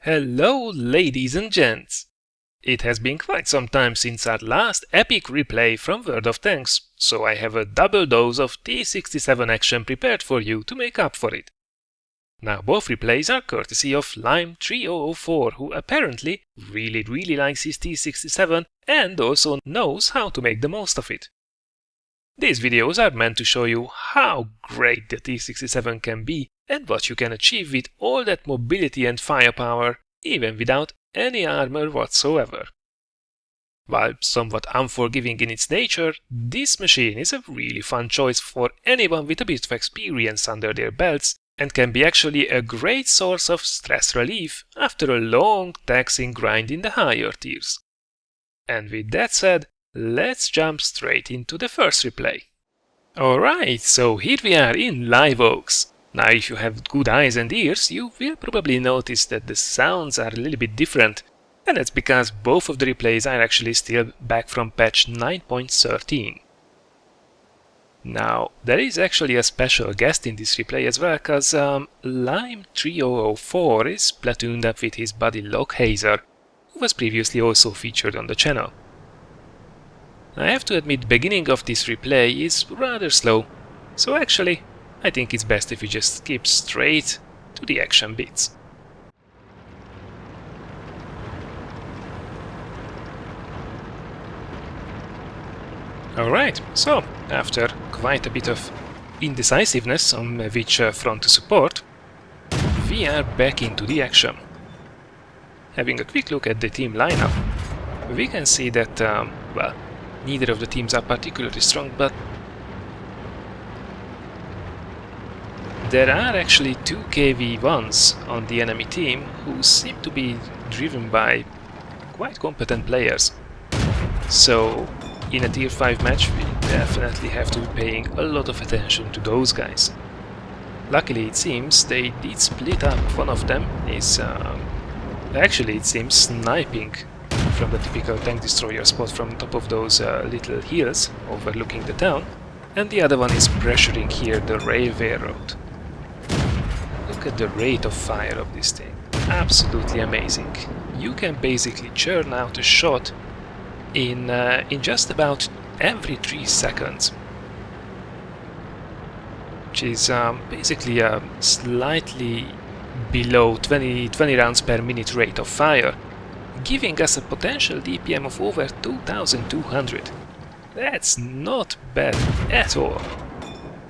Hello, ladies and gents! It has been quite some time since our last epic replay from World of Tanks, so I have a double dose of T67 action prepared for you to make up for it. Now both replays are courtesy of Lime3004, who apparently really likes his T67 and also knows how to make the most of it. These videos are meant to show you how great the T67 can be and what you can achieve with all that mobility and firepower, even without any armor whatsoever. While somewhat unforgiving in its nature, this machine is a really fun choice for anyone with a bit of experience under their belts and can be actually a great source of stress relief after a long, taxing grind in the higher tiers. And with that said, let's jump straight into the first replay. Alright, so here we are in Live Oaks. Now if you have good eyes and ears, you will probably notice that the sounds are a little bit different, and that's because both of the replays are actually still back from patch 9.13. Now, there is actually a special guest in this replay as well, cause Lime3004 is platooned up with his buddy Lockhazer, who was previously also featured on the channel. I have to admit, the beginning of this replay is rather slow, so actually I think it's best if we just skip straight to the action bits. Alright, so after quite a bit of indecisiveness on which front to support, we are back into the action. Having a quick look at the team lineup, we can see that, well, neither of the teams are particularly strong, but there are actually two KV-1s on the enemy team who seem to be driven by quite competent players. So, in a tier 5 match, we definitely have to be paying a lot of attention to those guys. Luckily, it seems they did split up. One of them is, actually it seems, sniping from the typical tank destroyer spot from top of those little hills overlooking the town, and the other one is pressuring here the railway road. Look at the rate of fire of this thing, absolutely amazing. You can basically churn out a shot in just about every 3 seconds, which is basically a slightly below 20 rounds per minute rate of fire, giving us a potential DPM of over 2200. That's not bad at all,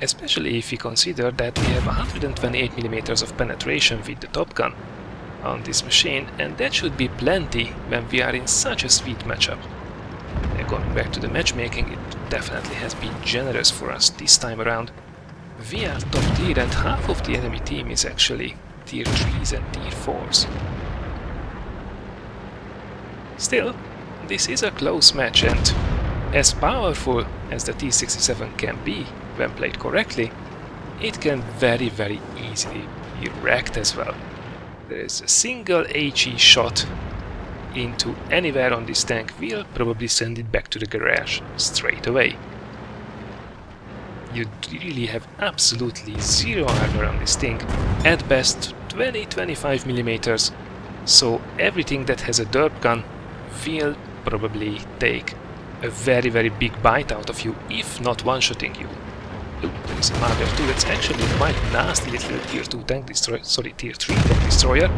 especially if we consider that we have 128mm of penetration with the top gun on this machine, and that should be plenty when we are in such a sweet matchup. Going back to the matchmaking, it definitely has been generous for us this time around. We are top tier and half of the enemy team is actually tier 3s and tier 4s. Still, this is a close match, and as powerful as the T67 can be when played correctly, it can very easily be wrecked as well. There is a single HE shot into anywhere on this tank will probably send it back to the garage straight away. You really have absolutely zero armor on this thing, at best 20-25mm, so everything that has a derp gun will probably take a very big bite out of you, if not one-shotting you. Ooh, there is a Marder too. That's actually quite nasty little tier 2 tank destroyer, sorry, tier 3 tank destroyer.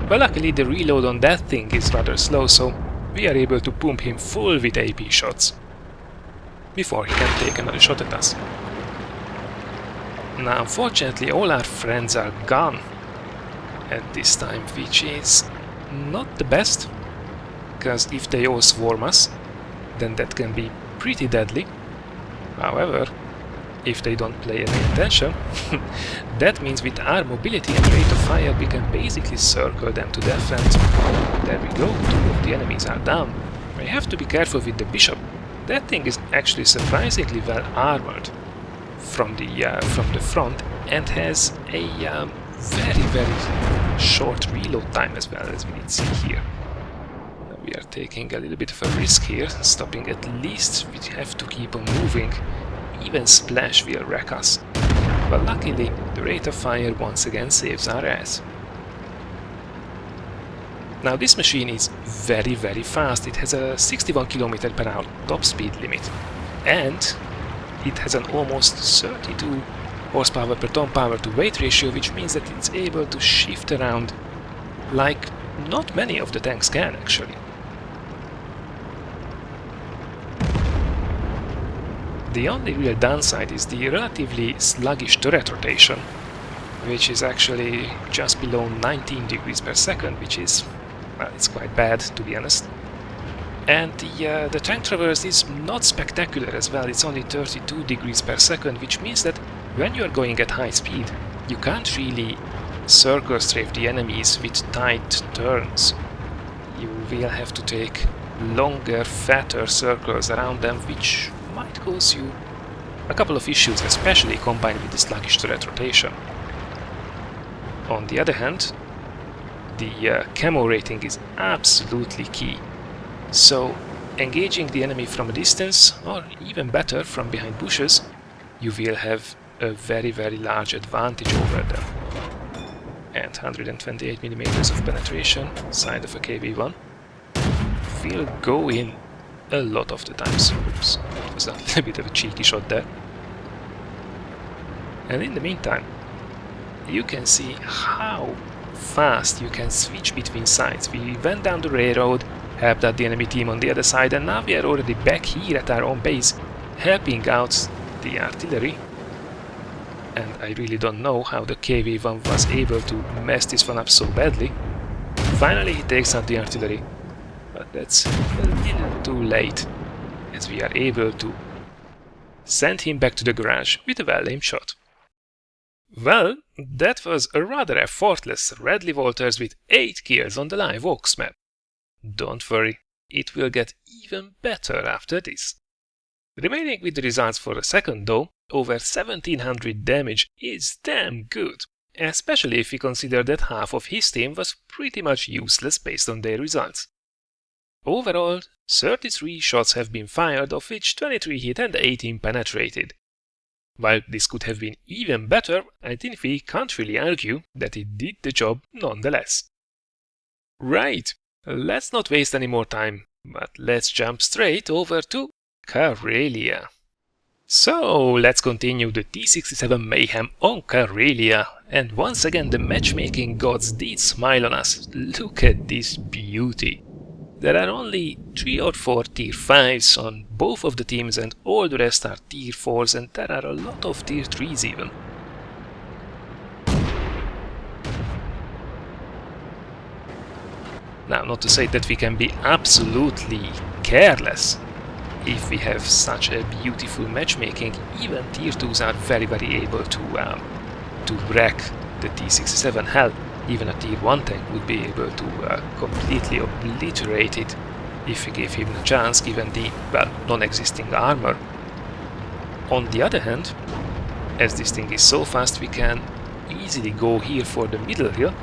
But luckily the reload on that thing is rather slow, so we are able to pump him full with AP shots before he can take another shot at us. Now unfortunately all our friends are gone at this time, which is not the best, because if they all swarm us, then that can be pretty deadly. However, if they don't pay any attention, that means with our mobility and rate of fire we can basically circle them to death, and there we go, 2 of the enemies are down. I have to be careful with the bishop. That thing is actually surprisingly well armored from the front and has a very short reload time as well, as we can see here. We are taking a little bit of a risk here, stopping at least. We have to keep on moving. Even splash will wreck us. But luckily, the rate of fire once again saves our ass. Now this machine is very fast. It has a 61 km/h top speed limit, and it has an almost 32 horsepower per ton power to weight ratio, which means that it's able to shift around like not many of the tanks can actually. The only real downside is the relatively sluggish turret rotation, which is actually just below 19 degrees per second, which is, well, it's quite bad to be honest. And the tank traverse is not spectacular as well. It's only 32 degrees per second, which means that when you're going at high speed, you can't really circle strafe the enemies with tight turns. You will have to take longer, fatter circles around them, which might cause you a couple of issues, especially combined with the sluggish turret rotation. On the other hand, the camo rating is absolutely key. So, engaging the enemy from a distance, or even better, from behind bushes, you will have a very large advantage over them. And 128mm of penetration, side of a KV-1, will go in a lot of the times. Oops, that was a little bit of a cheeky shot there. And in the meantime, you can see how fast you can switch between sides. We went down the railroad, helped out the enemy team on the other side, and now we are already back here at our own base, helping out the artillery. And I really don't know how the KV-1 was able to mess this one up so badly. Finally he takes out the artillery, but that's a little too late, as we are able to send him back to the garage with a well-aimed shot. Well, that was a rather effortless Radley Walters with 8 kills on the live Oaks map. Don't worry, it will get even better after this. Remaining with the results for a second though, over 1700 damage is damn good, especially if we consider that half of his team was pretty much useless based on their results. Overall, 33 shots have been fired, of which 23 hit and 18 penetrated. While this could have been even better, I think we can't really argue that it did the job nonetheless. Right, let's not waste any more time, but let's jump straight over to Karelia. So, let's continue the T67 mayhem on Karelia, and once again the matchmaking gods did smile on us. Look at this beauty. There are only 3 or 4 tier 5s on both of the teams, and all the rest are tier 4s, and there are a lot of tier 3s even. Now, not to say that we can be absolutely careless. If we have such a beautiful matchmaking, even tier 2s are very able to wreck the T67. Hell, even a tier 1 tank would be able to completely obliterate it if we gave him a chance, given the, well, non-existing armor. On the other hand, as this thing is so fast, we can easily go here for the middle hill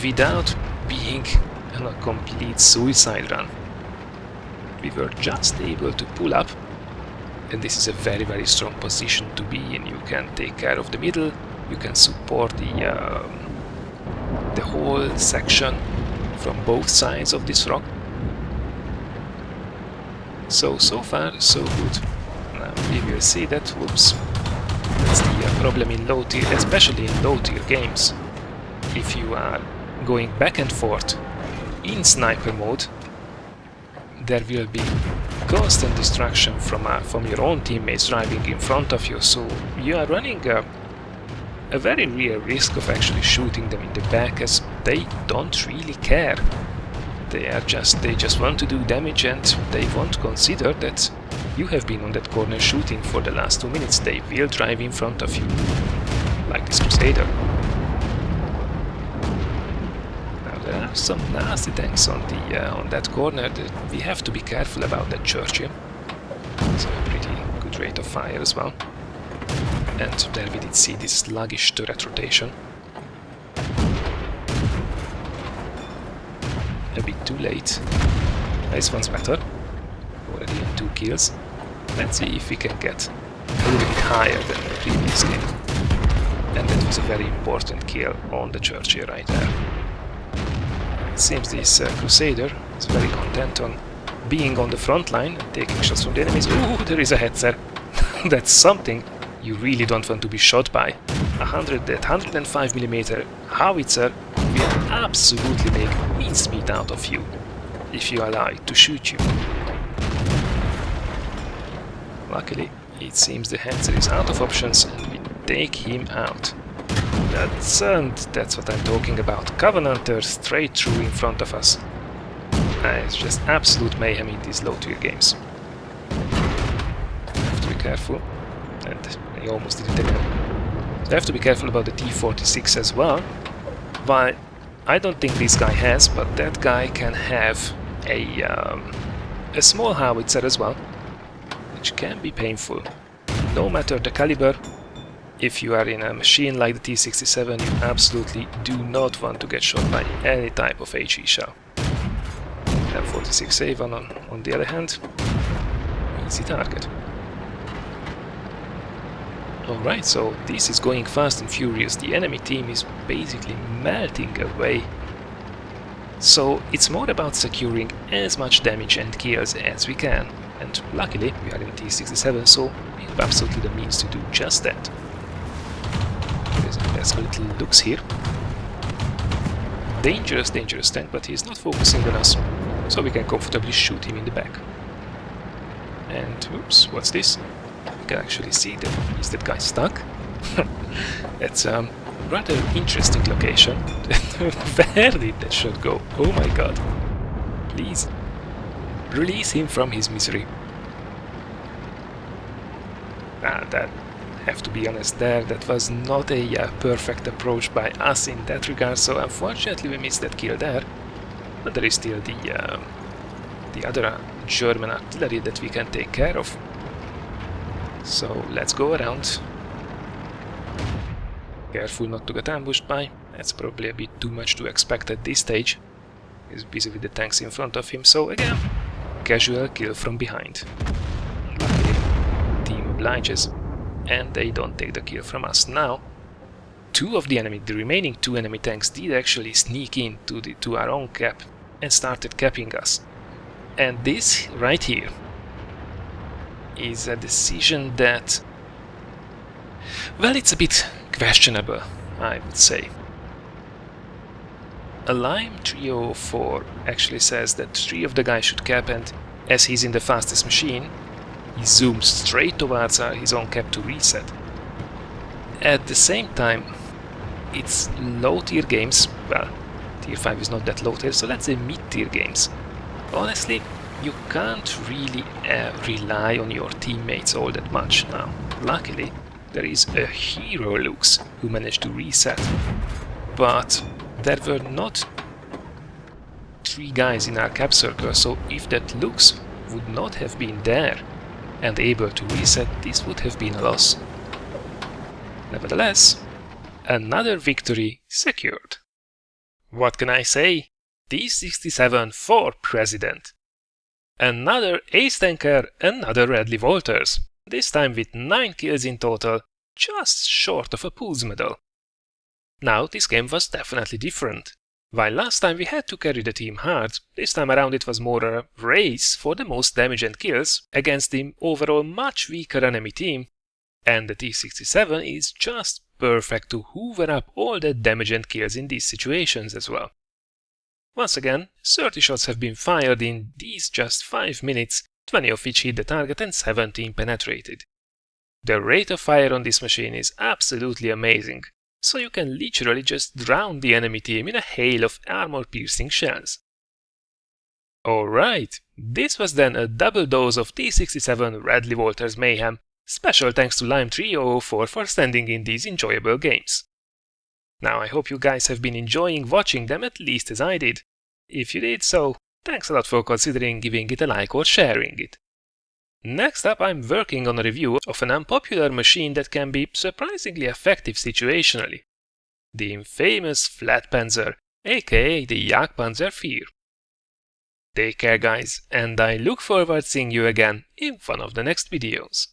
without being in a complete suicide run. We were just able to pull up, and this is a very strong position to be in. You can take care of the middle, you can support the whole section from both sides of this rock. So far so good. Now we will see that, whoops, that's the problem in low tier, especially in low tier games. If you are going back and forth in sniper mode, there will be constant destruction from your own teammates driving in front of you, so you are running a very real risk of actually shooting them in the back, as they don't really care. They just want to do damage, and they won't consider that you have been on that corner shooting for the last 2 minutes. They will drive in front of you, like this Crusader. Now there are some nasty tanks on that corner. We have to be careful about that Churchill. It's a pretty good rate of fire as well. And there we did see this sluggish turret rotation. A bit too late. This one's better. Already in 2 kills. Let's see if we can get a little bit higher than the previous game. And that was a very important kill on the Churchill right there. It seems this Crusader is very content on being on the front line and taking shots from the enemies. Ooh, there is a Hetzer. That's something you really don't want to be shot by. 105mm howitzer will absolutely make mincemeat out of you if you allow it to shoot you. Luckily, it seems the Hetzer is out of options and we take him out. That's what I'm talking about. Covenanter straight through in front of us. It's just absolute mayhem in these low-tier games. Have to be careful. And I almost didn't take him. So I have to be careful about the T46 as well. While I don't think this guy has, but that guy can have a small howitzer as well, which can be painful. No matter the caliber, if you are in a machine like the T67, you absolutely do not want to get shot by any type of HE shell. M46A1 on the other hand, easy target. Alright, so this is going fast and furious. The enemy team is basically melting away. So it's more about securing as much damage and kills as we can. And luckily, we are in T67, so we have absolutely the means to do just that. There's a little looks here. Dangerous tank, but he's not focusing on us, so we can comfortably shoot him in the back. And, oops, what's this? You can actually see that, is that guy stuck? That's a rather interesting location. Where did that shot go? Oh my god. Please, release him from his misery. That, have to be honest there, that was not a perfect approach by us in that regard, so unfortunately we missed that kill there. But there is still the other German artillery that we can take care of. So let's go around. Careful not to get ambushed by. That's probably a bit too much to expect at this stage. He's busy with the tanks in front of him, so again, casual kill from behind. Luckily, team obliges, and they don't take the kill from us now. The remaining two enemy tanks did actually sneak in to our own cap and started capping us. And this right here is a decision that, well, it's a bit questionable, I would say. A Lime 304 actually says that 3 of the guys should cap, and as he's in the fastest machine, he zooms straight towards his own cap to reset. At the same time, it's low tier games, well, tier 5 is not that low tier, so let's say mid tier games. Honestly, you can't really rely on your teammates all that much now. Luckily, there is a hero Lux who managed to reset, but there were not 3 guys in our cap circle, so if that Lux would not have been there and able to reset, this would have been a loss. Nevertheless, another victory secured. What can I say? T67 for president. Another ace tanker, another Radley Walters, this time with 9 kills in total, just short of a Pulse medal. Now this game was definitely different. While last time we had to carry the team hard, this time around it was more a race for the most damage and kills against the overall much weaker enemy team, and the T67 is just perfect to hoover up all that damage and kills in these situations as well. Once again, 30 shots have been fired in these just 5 minutes, 20 of which hit the target and 17 penetrated. The rate of fire on this machine is absolutely amazing, so you can literally just drown the enemy team in a hail of armor-piercing shells. Alright, this was then a double dose of T67 Radley Walters mayhem. Special thanks to Lime 304 for sending in these enjoyable games. Now I hope you guys have been enjoying watching them at least as I did. If you did so, thanks a lot for considering giving it a like or sharing it. Next up, I'm working on a review of an unpopular machine that can be surprisingly effective situationally. The infamous Flatpanzer, aka the Jagdpanzer IV. Take care guys, and I look forward to seeing you again in one of the next videos.